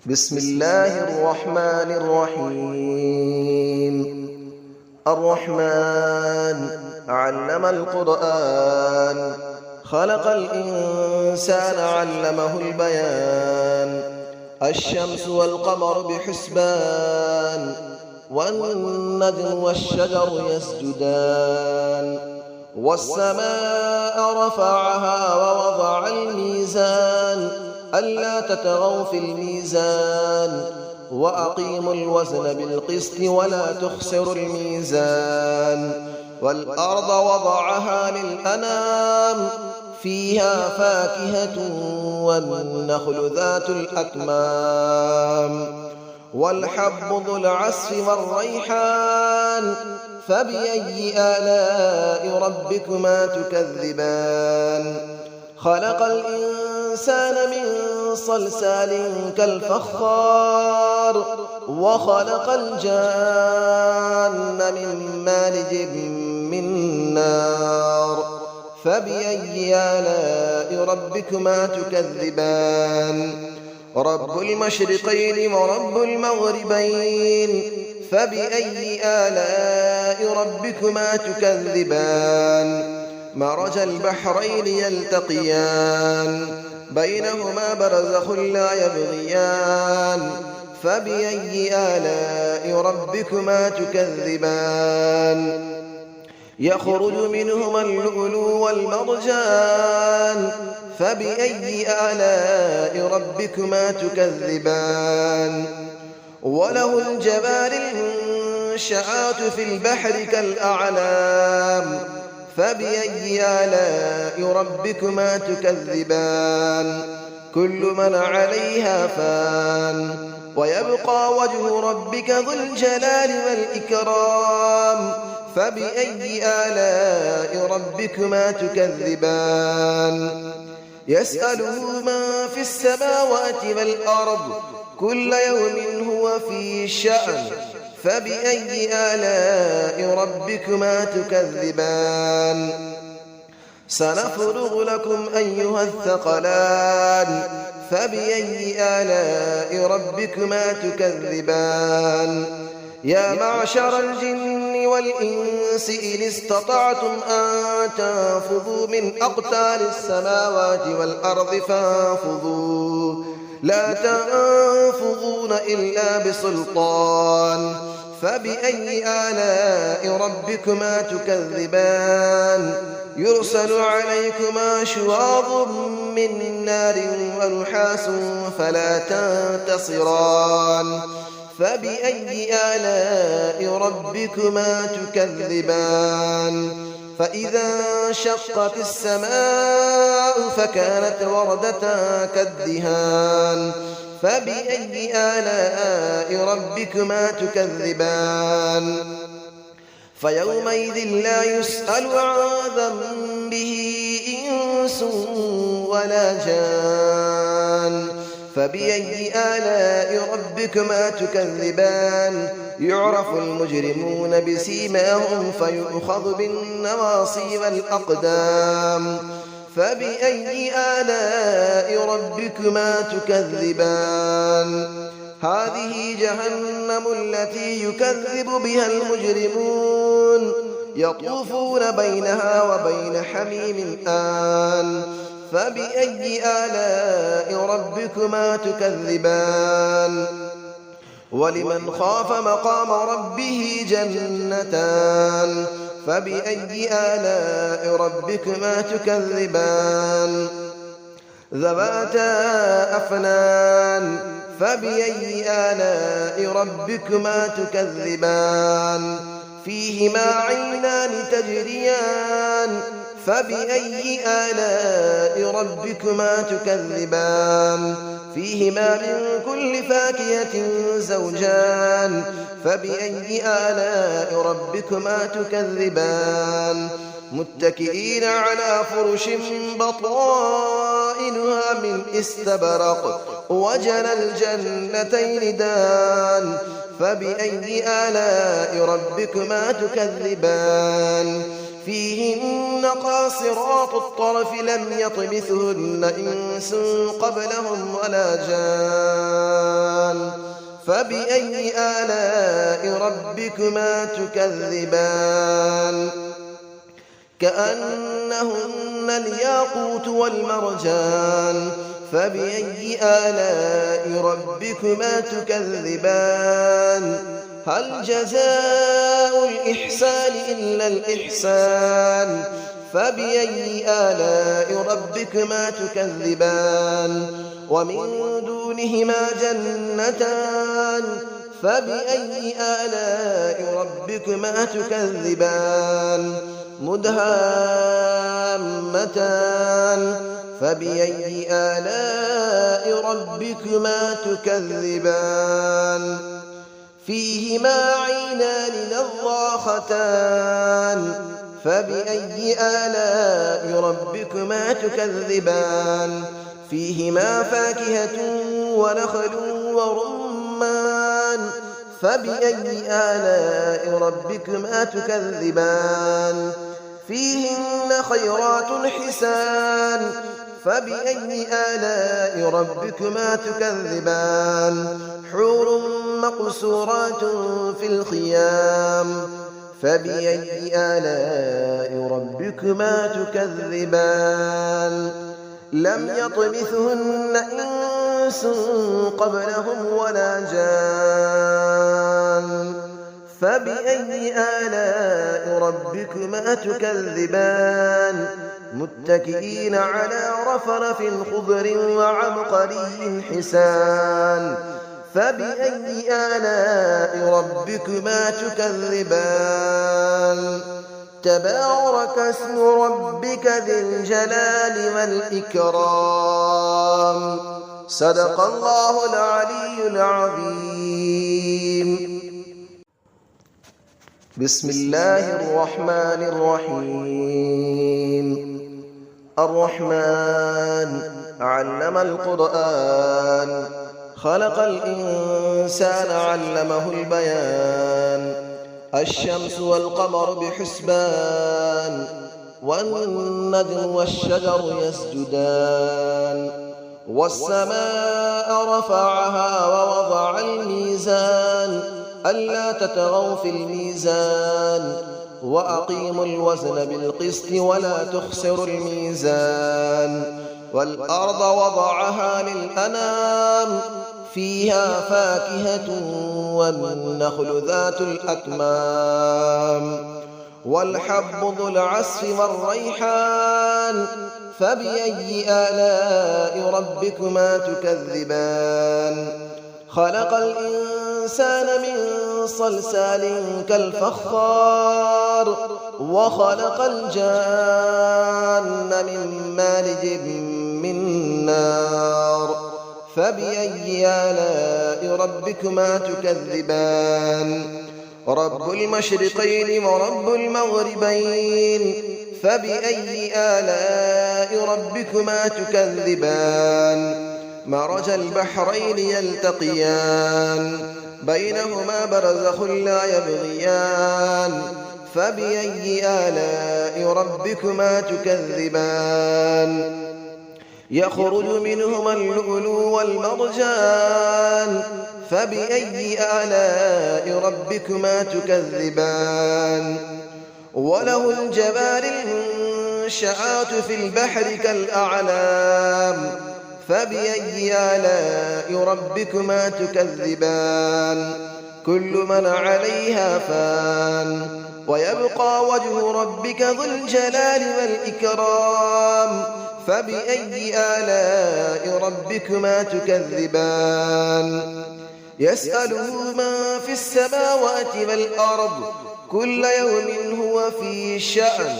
بسم الله الرحمن الرحيم. الرحمن علم القرآن، خلق الإنسان علمه البيان. الشمس والقمر بحسبان، والنجم والشجر يسجدان. والسماء رفعها ووضع الميزان، ألا تطغوا في الميزان، وأقيموا الوزن بالقسط ولا تخسروا الميزان. والأرض وضعها للأنام، فيها فاكهة والنخل ذات الأكمام. والحب ذو العصف والريحان، فبأي آلاء ربكما تكذبان. خلق الإنسان من صلصال كالفخار، وخلق الجان من مارج من نار. فبأي آلاء ربكما تكذبان. رب المشرقين ورب المغربين، فبأي آلاء ربكما تكذبان. مرج البحرين يلتقيان، بينهما برزخ لا يبغيان. فبأي آلاء ربكما تكذبان. يخرج منهما اللؤلؤ والمرجان، فبأي آلاء ربكما تكذبان. وله الجوار المنشآت في البحر كالأعلام، فبأي آلاء ربكما تكذبان. كل من عليها فان، ويبقى وجه ربك ذو الجلال والإكرام. فبأي آلاء ربكما تكذبان. يسأله من في السماوات والأرض، كل يوم هو في شأن. فبأي آلاء ربكما تكذبان. سنفرغ لكم أيها الثقلان، فبأي آلاء ربكما تكذبان. يا معشر الجن والإنس إن استطعتم أن تنفذوا من أقطار السماوات والأرض فانفذوا، لا تنفذون إلا بسلطان. فبأي آلاء ربكما تكذبان. يرسل عليكما شواظ من نار ونحاس فلا تنتصران. فبأي آلاء ربكما تكذبان. فإذا انشقت السماء فكانت وردة كالدهان. فبأي آلاء ربكما تكذبان. فيومئذ لا يسأل عن ذنبه إنس ولا جان. فبأي آلاء ربكما تكذبان. يعرف المجرمون بسيماهم فيؤخذ بالنواصي والأقدام. فبأي آلاء ربكما تكذبان. هذه جهنم التي يكذب بها المجرمون، يطوفون بينها وبين حميم آن. فبأي آلاء ربكما تكذبان. ولمن خاف مقام ربه جنتان. فبأي آلاء ربكما تكذبان. ذواتا أفنان. فبأي آلاء ربكما تكذبان. فيهما عينان تجريان. فبأي آلاء ربكما تكذبان. فيهما من كل فاكهة زوجان. فبأي آلاء ربكما تكذبان. متكئين على فرش بطائنها من استبرق، وجنى الجنتين دان. فبأي آلاء ربكما تكذبان. فيهن قاصرات الطرف لم يطمثهن إنس قبلهم ولا جان. فبأي آلاء ربكما تكذبان كأنهن الياقوت والمرجان فبأي آلاء ربكما تكذبان هل جزاء الإحسان إلا الإحسان فبأي آلاء ربكما تكذبان ومن دونهما جنتان فبأي آلاء ربكما تكذبان مدهامتان فبأي آلاء ربكما تكذبان فيهما عينان نضاختان فبأي آلاء ربكما تكذبان فيهما فاكهة ونخل ورمان فبأي آلاء ربكما تكذبان فيهن خيرات حسان فبأي آلاء ربكما تكذبان حور مقصورات في الخيام فبأي آلاء ربكما تكذبان لم يطمثهن إنس قبلهم ولا جان فبأي آلاء ربكما تكذبان متكئين على رفرف خضر وعبقري حسان فبأي آلاء ربكما تكذبان تبارك اسم ربك ذي الجلال والإكرام صدق الله العلي العظيم بسم الله الرحمن الرحيم الرحمن علم القرآن خلق الإنسان علمه البيان الشمس والقمر بحسبان والنجم والشجر يسجدان والسماء رفعها ووضع الميزان ألا تطغوا في الميزان وأقيموا الوزن بالقسط ولا تخسروا الميزان والأرض وضعها للأنام فيها فاكهة والنخل ذات الأكمام والحب ذو العصف والريحان فبأي آلاء ربكما تكذبان خلق الإنسان من صلصال كالفخار وخلق الجان من مارج من نار فبأي آلاء ربكما تكذبان رب المشرقين ورب المغربين فبأي آلاء ربكما تكذبان مرج البحرين يلتقيان بينهما برزخ لا يبغيان فبأي آلاء ربكما تكذبان يخرج منهما اللؤلؤ والمرجان فبأي آلاء ربكما تكذبان وله الجبال المنشآت في البحر كالأعلام فبأي آلاء ربكما تكذبان كل من عليها فان ويبقى وجه ربك ذو الجلال والإكرام فبأي آلاء ربكما تكذبان يسأله من في السماوات والأرض كل يوم هو في شأن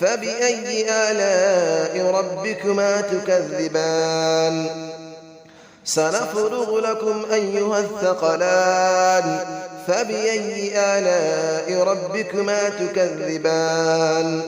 فبأي آلاء ربكما تكذبان سنفرغ لكم أيها الثقلان فبأي آلاء ربكما تكذبان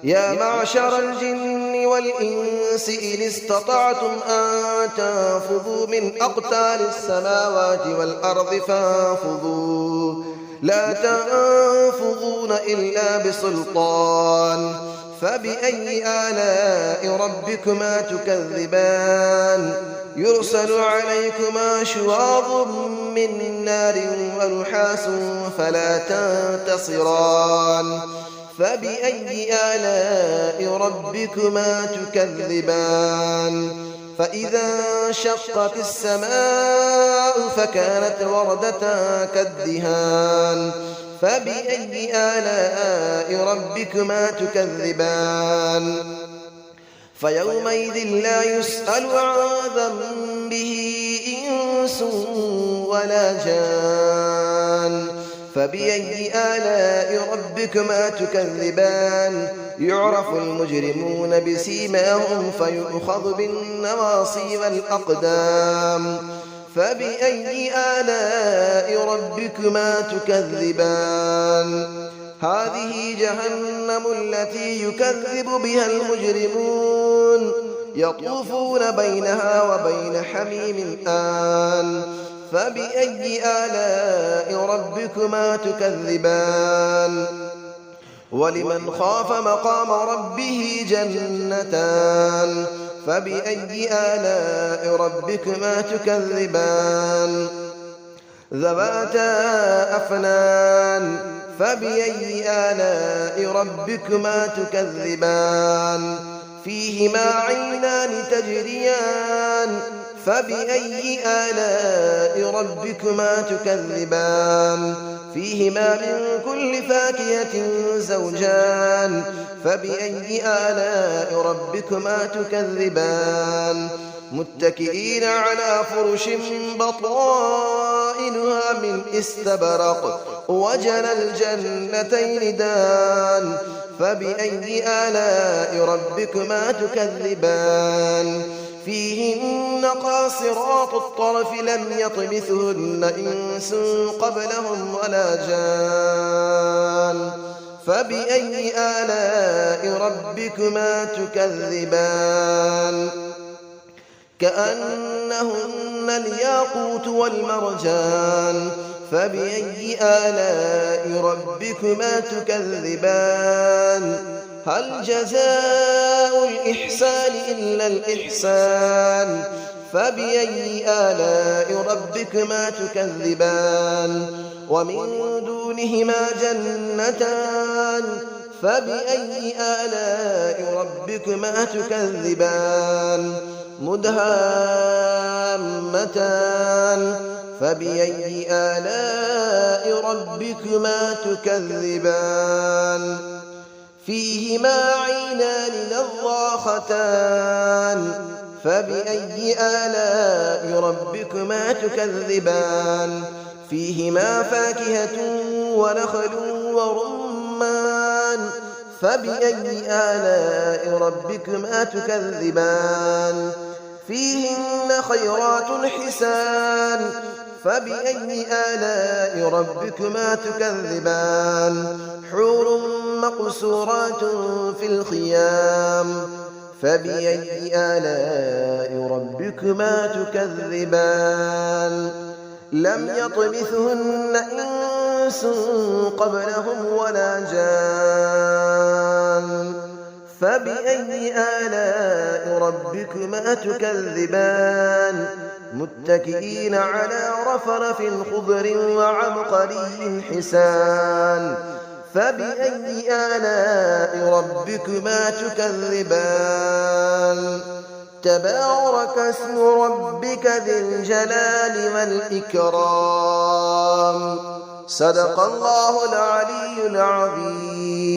يا معشر الجن والإنس إن استطعتم أن تنفذوا من أقطار السماوات والأرض فانفذوا لا تنفذون إلا بسلطان فبأي آلاء ربكما تكذبان يرسل عليكما شواظ من نار ونحاس فلا تنتصران فبأي آلاء ربكما تكذبان فإذا انشقت السماء فكانت وردة كالدهان فبأي آلاء ربكما تكذبان فيومئذ لا يسأل عن ذنبه إنس ولا جان فبأي آلاء ربكما تكذبان يعرف المجرمون بسيماهم فيؤخذ بالنواصي والأقدام فبأي آلاء ربكما تكذبان هذه جهنم التي يكذب بها المجرمون يطوفون بينها وبين حميم آن فبأي آلاء ربكما تكذبان ولمن خاف مقام ربه جنتان فبأي آلاء ربكما تكذبان ذواتا أفنان فبأي آلاء ربكما تكذبان فيهما عينان تجريان فبأي آلاء ربكما تكذبان فيهما من كل فاكهة زوجان فبأي آلاء ربكما تكذبان متكئين على فرش بطائنها من استبرق وجنى الجنتين دان فبأي آلاء ربكما تكذبان فيهن قاصرات الطرف لم يطمثهن إنس قبلهم ولا جان فبأي آلاء ربكما تكذبان كأنهن الياقوت والمرجان فبأي آلاء ربكما تكذبان هل جزاء الإحسان إلا الإحسان فبأي آلاء ربكما تكذبان ومن دونهما جنتان فبأي آلاء ربكما تكذبان مدهامتان فبأي آلاء ربكما تكذبان فيهما عينان نضاختان فبأي آلاء ربكما تكذبان فيهما فاكهة ونخل ورمان فبأي آلاء ربكما تكذبان فيهن خيرات حسان فبأي آلاء ربكما تكذبان حور مقصورات في الخيام فبأي آلاء ربكما تكذبان لم يطمثهن إنس قبلهم ولا جان فبأي آلاء ربكما تكذبان متكئين على رفرف خضر وعبقري حسان فبأي آلاء ربكما تكذبان تبارك اسم ربك ذي الجلال والإكرام صدق الله العلي العظيم.